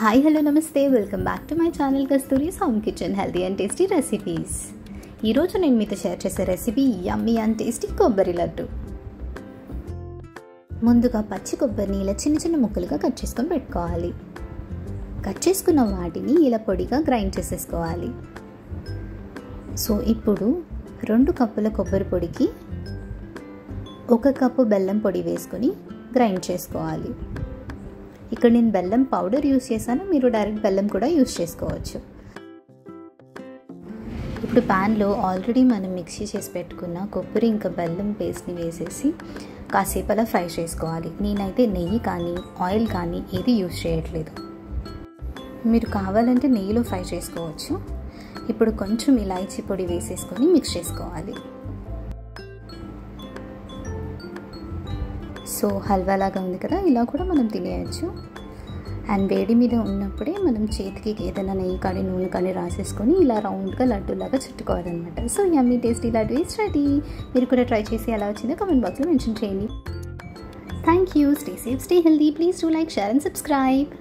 Hi hello నమస్తే welcome back to my channel Kasturi's home kitchen healthy and tasty recipes. ఈరోజు నేను మీతో share చేసే రెసిపీ యమ్మీ అండ్ టేస్టీ కొబ్బరి లడ్డు. ముందుగా పచ్చి కొబ్బరిని ఇలా చిన్న చిన్న ముక్కలుగా కట్ చేసుకొని పెట్టుకోవాలి. కట్ చేసుకున్న వాటిని ఇలా పొడిగా గ్రైండ్ చేసేసుకోవాలి. సో ఇప్పుడు 2 కప్పుల కొబ్బరి పొడికి 1 కప్పు బెల్లం పొడి వేసుకొని గ్రైండ్ చేసుకోవాలి. ఇక్కడ నేను బెల్లం పౌడర్ యూస్ చేశాను, మీరు డైరెక్ట్ బెల్లం కూడా యూస్ చేసుకోవచ్చు. ఇప్పుడు ప్యాన్లో ఆల్రెడీ మనం మిక్సీ చేసి పెట్టుకున్న కొబ్బరి ఇంకా బెల్లం పేస్ట్ని వేసేసి కాసేపు అలా ఫ్రై చేసుకోవాలి. నేనైతే నెయ్యి కానీ ఆయిల్ కానీ ఏది యూస్ చేయట్లేదు. మీరు కావాలంటే నెయ్యిలో ఫ్రై చేసుకోవచ్చు. ఇప్పుడు కొంచెం ఇలాచీ పొడి వేసేసుకొని మిక్స్ చేసుకోవాలి. సో హల్వా లాగా ఉంది కదా, ఇలా కూడా మనం తినేయచ్చు. అండ్ వేడి మీద ఉన్నప్పుడే మనం చేతికి ఏదైనా నెయ్యి కానీ నూనె కానీ రాసేసుకొని ఇలా రౌండ్గా లడ్డూలాగా చుట్టుకోవాలన్నమాట. So yummy tasty laddu is ready. మీరు కూడా ట్రై చేసి ఎలా వచ్చిందో కామెంట్ బాక్స్లో మెన్షన్ చేయండి. Thank you. Stay safe, stay healthy. Please do like, share and subscribe.